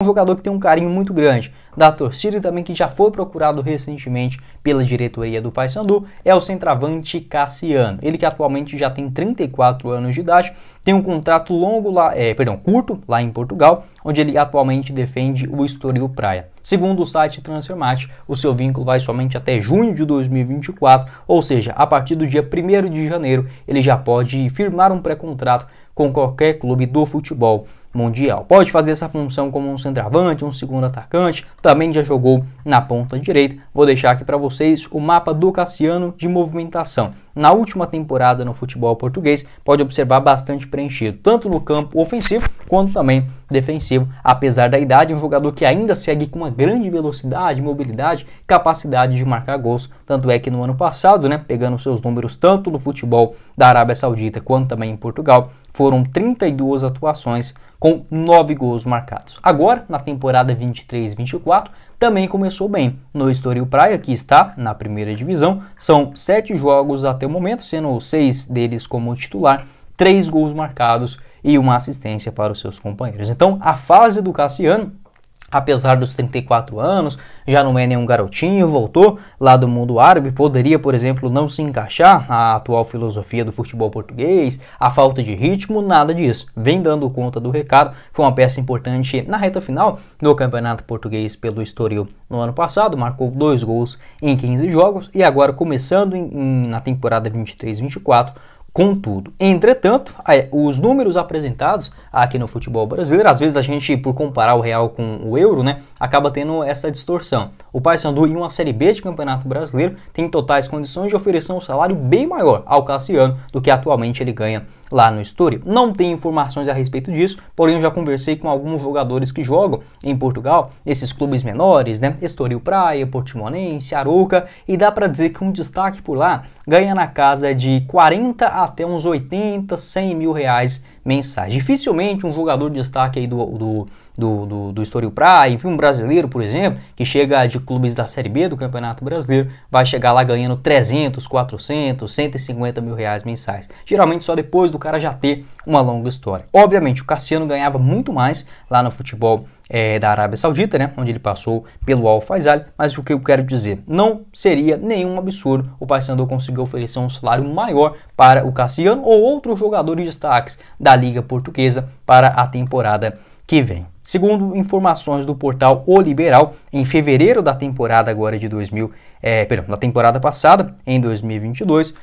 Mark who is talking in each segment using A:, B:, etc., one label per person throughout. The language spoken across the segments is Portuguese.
A: Um jogador que tem um carinho muito grande da torcida e também que já foi procurado recentemente pela diretoria do Paysandu é o centroavante Cassiano. Ele que atualmente já tem 34 anos de idade, tem um contrato curto lá em Portugal, onde ele atualmente defende o Estoril Praia. Segundo o site Transfermarkt, o seu vínculo vai somente até junho de 2024, ou seja, a partir do dia 1º de janeiro ele já pode firmar um pré-contrato com qualquer clube do futebol mundial. Pode fazer essa função como um centroavante, um segundo atacante, também já jogou na ponta direita. Vou deixar aqui para vocês o mapa do Cassiano de movimentação. Na última temporada no futebol português, pode observar bastante preenchido, tanto no campo ofensivo quanto também defensivo. Apesar da idade, é um jogador que ainda segue com uma grande velocidade, mobilidade, capacidade de marcar gols. Tanto é que no ano passado, pegando seus números tanto no futebol da Arábia Saudita quanto também em Portugal, foram 32 atuações com 9 gols marcados. Agora, na temporada 23-24, também começou bem. No Estoril Praia, que está na primeira divisão, são 7 jogos até o momento, sendo 6 deles como titular, 3 gols marcados e uma assistência para os seus companheiros. Então, a fase do Cassiano, apesar dos 34 anos, já não é nenhum garotinho, voltou lá do mundo árabe, poderia, por exemplo, não se encaixar na atual filosofia do futebol português, a falta de ritmo, nada disso. Vem dando conta do recado, foi uma peça importante na reta final do Campeonato Português pelo Estoril no ano passado, marcou 2 gols em 15 jogos e agora começando na temporada 23-24, contudo. Entretanto, os números apresentados aqui no futebol brasileiro, às vezes a gente, por comparar o real com o euro, acaba tendo essa distorção. O Paysandu, em uma Série B de Campeonato Brasileiro, tem totais condições de oferecer um salário bem maior ao Cassiano do que atualmente ele ganha lá no Estoril. Não tem informações a respeito disso, porém eu já conversei com alguns jogadores que jogam em Portugal, esses clubes menores, Estoril Praia, Portimonense, Arouca, e dá para dizer que um destaque por lá ganha na casa de 40 até uns 80, 100 mil reais mensais. Dificilmente um jogador de destaque aí do Estoril Praia, enfim, um brasileiro, por exemplo, que chega de clubes da Série B do Campeonato Brasileiro, vai chegar lá ganhando 300, 400, 150 mil reais mensais. Geralmente só depois do cara já ter uma longa história. Obviamente, o Cassiano ganhava muito mais lá no futebol da Arábia Saudita, onde ele passou pelo Al Faisaly, mas o que eu quero dizer, não seria nenhum absurdo o Paysandu conseguir oferecer um salário maior para o Cassiano ou outros jogadores de destaques da Liga Portuguesa para a temporada que vem. Segundo informações do portal O Liberal, em fevereiro da temporada agora de da temporada passada, em 2022,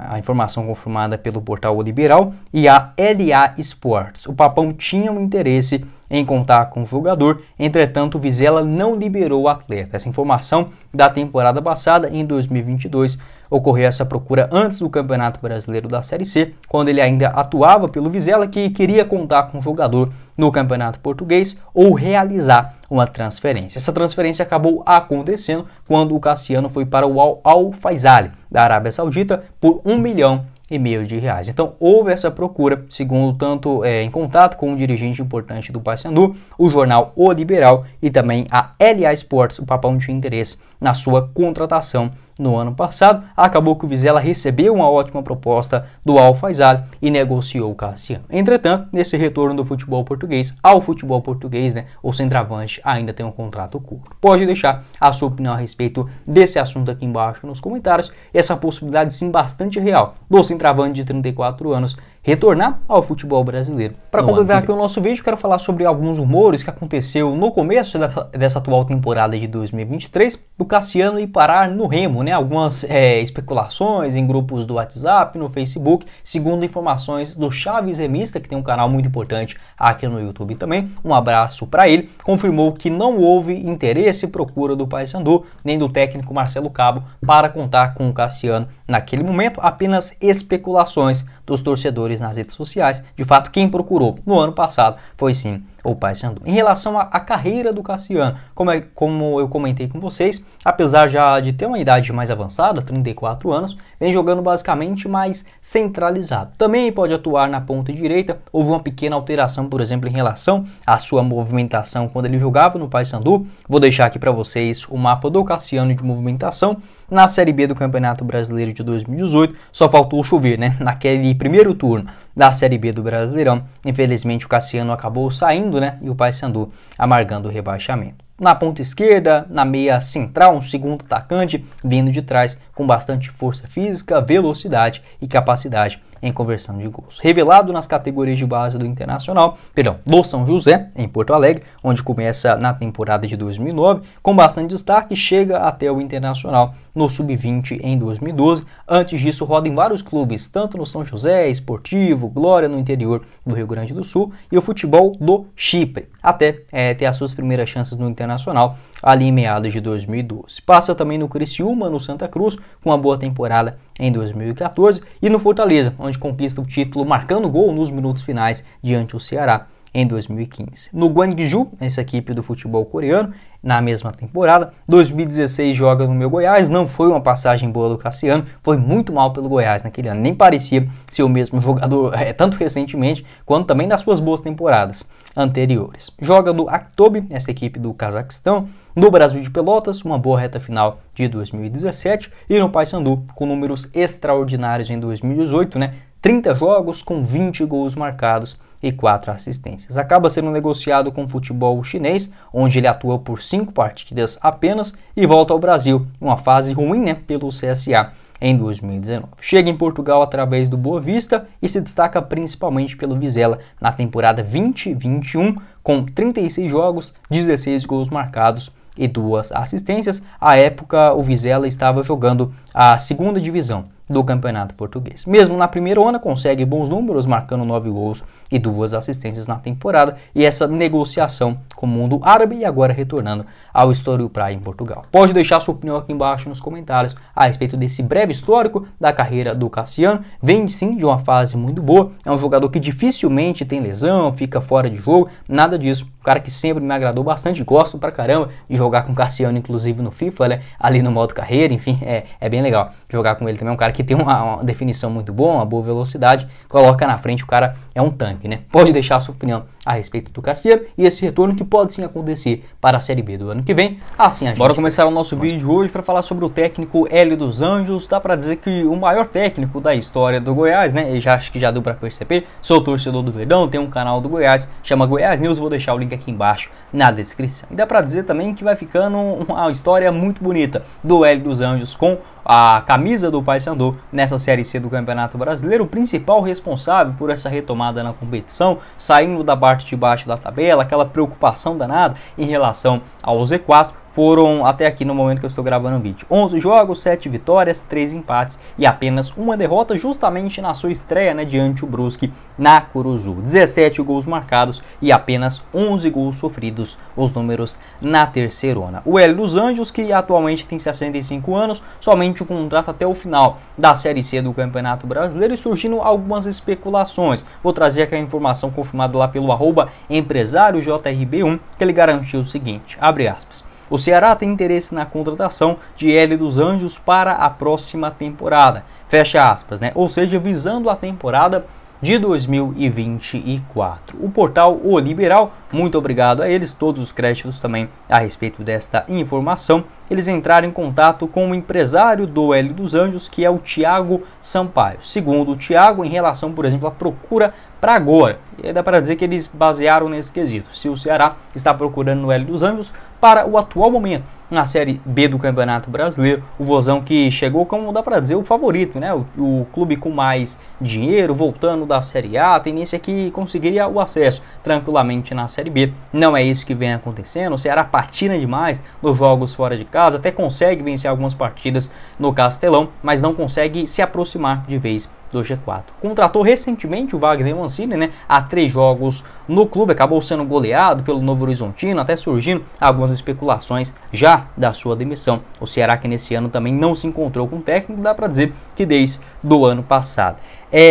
A: a informação confirmada pelo portal O Liberal e a LA Sports. O Papão tinha um interesse em contar com o jogador, entretanto o Vizela não liberou o atleta. Essa informação da temporada passada, em 2022, ocorreu essa procura antes do Campeonato Brasileiro da Série C, quando ele ainda atuava pelo Vizela, que queria contar com o jogador no Campeonato Português ou realizar uma transferência. Essa transferência acabou acontecendo quando o Cassiano foi para o Al Faisaly da Arábia Saudita por R$1,5 milhão. Então houve essa procura, segundo tanto em contato com um dirigente importante do Paysandu, o jornal O Liberal e também a LA Sports. O Papão tinha interesse na sua contratação no ano passado. Acabou que o Vizela recebeu uma ótima proposta do Al Faisaly e negociou o Cassiano. Entretanto, nesse retorno do futebol português ao futebol português, o centroavante ainda tem um contrato curto. Pode deixar a sua opinião a respeito desse assunto aqui embaixo nos comentários. Essa possibilidade sim bastante real do centroavante de 34 anos retornar ao futebol brasileiro. Para completar aqui o nosso vídeo, quero falar sobre alguns rumores que aconteceu no começo dessa atual temporada de 2023, do Cassiano ir parar no Remo, algumas especulações em grupos do WhatsApp, no Facebook, segundo informações do Chaves Remista, que tem um canal muito importante aqui no YouTube também, um abraço para ele, confirmou que não houve interesse e procura do Paysandu, nem do técnico Marcelo Cabo, para contar com o Cassiano naquele momento, apenas especulações dos torcedores nas redes sociais. De fato, quem procurou no ano passado foi sim o Paysandu. Em relação à carreira do Cassiano, como eu comentei com vocês, apesar já de ter uma idade mais avançada, 34 anos, vem jogando basicamente mais centralizado. Também pode atuar na ponta direita. Houve uma pequena alteração, por exemplo, em relação à sua movimentação quando ele jogava no Paysandu. Vou deixar aqui para vocês o mapa do Cassiano de movimentação na Série B do Campeonato Brasileiro de 2018. Só faltou chover, naquele primeiro turno da Série B do Brasileirão. Infelizmente o Cassiano acabou saindo, né, e o Paysandu amargando o rebaixamento. Na ponta esquerda, na meia central, um segundo atacante vindo de trás com bastante força física, velocidade e capacidade em conversão de gols. Revelado nas categorias de base do Internacional, do São José, em Porto Alegre, onde começa na temporada de 2009, com bastante destaque, chega até o Internacional no Sub-20 em 2012. Antes disso, roda em vários clubes, tanto no São José, Esportivo, Glória no interior do Rio Grande do Sul e o futebol do Chipre, até ter as suas primeiras chances no Internacional ali em meados de 2012. Passa também no Criciúma, no Santa Cruz, com uma boa temporada em 2014, e no Fortaleza, onde conquista o título marcando gol nos minutos finais diante do Ceará em 2015. No Gwangju, essa equipe do futebol coreano, na mesma temporada. 2016 joga no meu Goiás, não foi uma passagem boa do Cassiano, foi muito mal pelo Goiás naquele ano, nem parecia ser o mesmo jogador, tanto recentemente, quanto também nas suas boas temporadas anteriores. Joga no Aktobe, essa equipe do Cazaquistão, no Brasil de Pelotas, uma boa reta final de 2017, e no Paysandu, com números extraordinários em 2018, 30 jogos com 20 gols marcados e 4 assistências. Acaba sendo negociado com o futebol chinês, onde ele atua por 5 partidas apenas e volta ao Brasil, uma fase ruim, pelo CSA em 2019. Chega em Portugal através do Boa Vista e se destaca principalmente pelo Vizela na temporada 2021, com 36 jogos, 16 gols marcados e 2 assistências. À época, o Vizela estava jogando a segunda divisão do Campeonato Português. Mesmo na primeira onda, consegue bons números, marcando 9 gols e 2 assistências na temporada, e essa negociação com o mundo árabe e agora retornando ao Estoril Praia em Portugal. Pode deixar sua opinião aqui embaixo nos comentários a respeito desse breve histórico da carreira do Cassiano. Vem sim de uma fase muito boa, é um jogador que dificilmente tem lesão, fica fora de jogo, nada disso. Um cara que sempre me agradou bastante, gosto pra caramba de jogar com o Cassiano, inclusive no FIFA, ali no modo carreira, enfim, é bem legal jogar com ele também. É um cara que tem uma definição muito boa, uma boa velocidade, coloca na frente, o cara é um tanque, Pode deixar a sua opinião a respeito do Cassiano e esse retorno que pode sim acontecer para a Série B do ano que vem. Assim a gente... Bora começar o nosso vídeo hoje para falar sobre o técnico Hélio dos Anjos. Dá para dizer que o maior técnico da história do Goiás, E acho que já deu para perceber. Sou torcedor do Verdão, tem um canal do Goiás, chama Goiás News, vou deixar o link aqui embaixo na descrição. E dá para dizer também que vai ficando uma história muito bonita do Hélio dos Anjos com a camisa do Paysandu nessa Série C do Campeonato Brasileiro, o principal responsável por essa retomada na competição, saindo da parte de baixo da tabela, aquela preocupação danada em relação ao Z4. Foram, até aqui no momento que eu estou gravando o vídeo, 11 jogos, 7 vitórias, 3 empates e apenas uma derrota, justamente na sua estreia, diante o Brusque na Curuzu. 17 gols marcados e apenas 11 gols sofridos, os números na terceirona. O Hélio dos Anjos, que atualmente tem 65 anos, somente um contrato até o final da Série C do Campeonato Brasileiro, e surgindo algumas especulações. Vou trazer aqui a informação confirmada lá pelo @empresáriojrb1, que ele garantiu o seguinte, abre aspas: o Ceará tem interesse na contratação de Hélio dos Anjos para a próxima temporada. Fecha aspas, Ou seja, visando a temporada de 2024. O portal O Liberal, muito obrigado a eles, todos os créditos também a respeito desta informação. Eles entraram em contato com o empresário do Hélio dos Anjos, que é o Thiago Sampaio. Segundo o Thiago, em relação, por exemplo, à procura para agora, e dá para dizer que eles basearam nesse quesito, se o Ceará está procurando o Hélio dos Anjos para o atual momento na Série B do Campeonato Brasileiro, o Vozão que chegou, como dá para dizer, o favorito, o clube com mais dinheiro, voltando da Série A, a tendência é que conseguiria o acesso tranquilamente na Série B. Não é isso que vem acontecendo, o Ceará patina demais nos jogos fora de casa, até consegue vencer algumas partidas no Castelão, mas não consegue se aproximar de vez do G4. Contratou recentemente o Wagner Mancini, há 3 jogos no clube, acabou sendo goleado pelo Novo Horizontino, até surgindo algumas especulações já da sua demissão. O Ceará, que nesse ano também não se encontrou com o técnico, dá para dizer que desde do ano passado.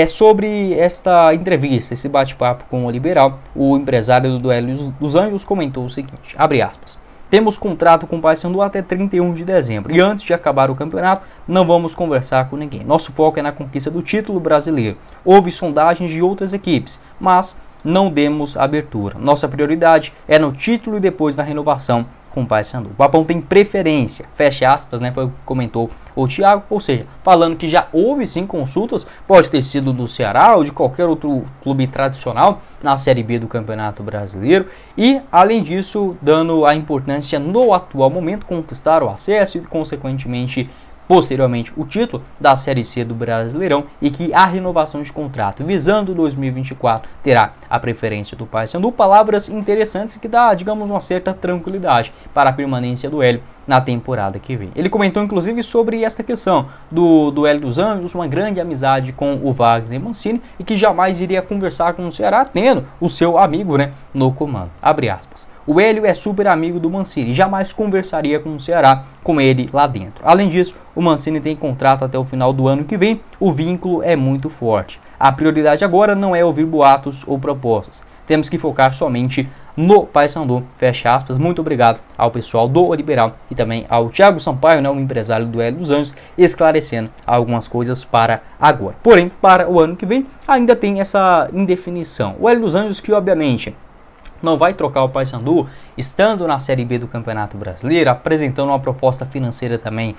A: Sobre esta entrevista, esse bate-papo com o Liberal, o empresário do Hélio dos Anjos comentou o seguinte, abre aspas: temos contrato com o Paysandu até 31 de dezembro e antes de acabar o campeonato não vamos conversar com ninguém. Nosso foco é na conquista do título brasileiro. Houve sondagens de outras equipes, mas não demos abertura. Nossa prioridade é no título e depois na renovação com o Paysandu. O Papão tem preferência, fecha aspas, né, foi o que comentou o Thiago, ou seja, falando que já houve sim consultas, pode ter sido do Ceará ou de qualquer outro clube tradicional na Série B do Campeonato Brasileiro, e além disso, dando a importância no atual momento conquistar o acesso e consequentemente posteriormente o título da Série C do Brasileirão, e que a renovação de contrato visando 2024 terá a preferência do Paysandu. Palavras interessantes que dá, digamos, uma certa tranquilidade para a permanência do Hélio na temporada que vem. Ele comentou inclusive sobre esta questão do Hélio dos Anjos, uma grande amizade com o Wagner Mancini, e que jamais iria conversar com o Ceará tendo o seu amigo, né, no comando. Abre aspas. O Hélio é super amigo do Mancini e jamais conversaria com o Ceará com ele lá dentro. Além disso, o Mancini tem contrato até o final do ano que vem, o vínculo é muito forte. A prioridade agora não é ouvir boatos ou propostas. Temos que focar somente no Paysandu, fecha aspas. Muito obrigado ao pessoal do Liberal e também ao Thiago Sampaio, né, o empresário do Hélio dos Anjos, esclarecendo algumas coisas para agora. Porém, para o ano que vem, ainda tem essa indefinição. O Hélio dos Anjos, que obviamente não vai trocar o Paysandu, estando na Série B do Campeonato Brasileiro, apresentando uma proposta financeira também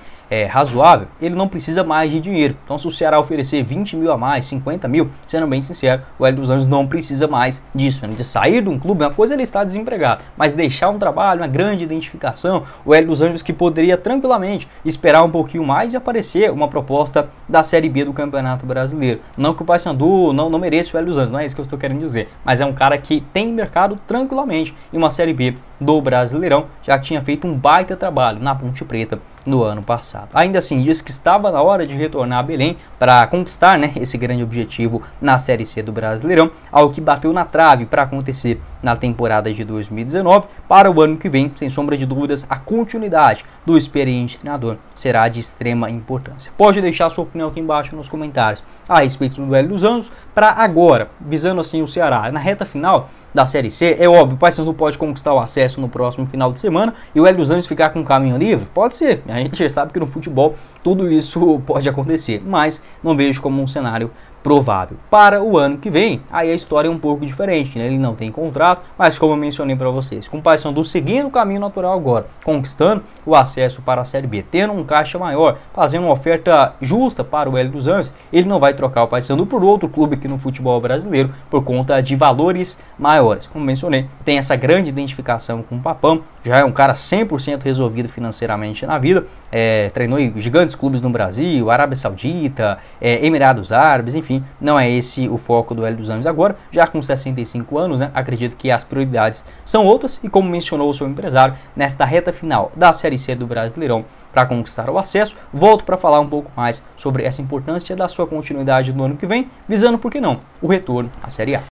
A: razoável, ele não precisa mais de dinheiro. Então, se o Ceará oferecer 20 mil a mais, 50 mil, sendo bem sincero, o Hélio dos Anjos não precisa mais disso, né? De sair de um clube. Uma coisa é ele estar desempregado, mas deixar um trabalho, uma grande identificação, o Hélio dos Anjos que poderia tranquilamente esperar um pouquinho mais e aparecer uma proposta da Série B do Campeonato Brasileiro. Não que o Paysandu não mereça o Hélio dos Anjos, não é isso que eu estou querendo dizer, mas é um cara que tem mercado tranquilamente em uma Série B do Brasileirão, já que tinha feito um baita trabalho na Ponte Preta no ano passado. Ainda assim, disse que estava na hora de retornar a Belém para conquistar, né, esse grande objetivo na Série C do Brasileirão, algo que bateu na trave para acontecer na temporada de 2019. Para o ano que vem, sem sombra de dúvidas, a continuidade do experiente treinador será de extrema importância. Pode deixar sua opinião aqui embaixo nos comentários a respeito do Hélio dos Anjos. Para agora, visando assim o Ceará na reta final da Série C, é óbvio, o Paysandu pode conquistar o acesso no próximo final de semana e o Hélio dos Anjos ficar com o caminho livre? Pode ser, a gente já sabe que no futebol tudo isso pode acontecer, mas não vejo como um cenário provável. Para o ano que vem, aí a história é um pouco diferente, né? Ele não tem contrato, mas como eu mencionei para vocês, com o Paysandu seguindo o caminho natural agora, conquistando o acesso para a Série B, tendo um caixa maior, fazendo uma oferta justa para o Hélio dos Anjos, ele não vai trocar o Paysandu por outro clube aqui no futebol brasileiro por conta de valores maiores. Como mencionei, tem essa grande identificação com o Papão, já é um cara 100% resolvido financeiramente na vida, treinou em gigantes clubes no Brasil, Arábia Saudita, Emirados Árabes, enfim, não é esse o foco do Hélio dos Anjos agora, já com 65 anos, né? Acredito que as prioridades são outras e, como mencionou o seu empresário, nesta reta final da Série C do Brasileirão para conquistar o acesso, volto para falar um pouco mais sobre essa importância da sua continuidade no ano que vem, visando, por que não, o retorno à Série A.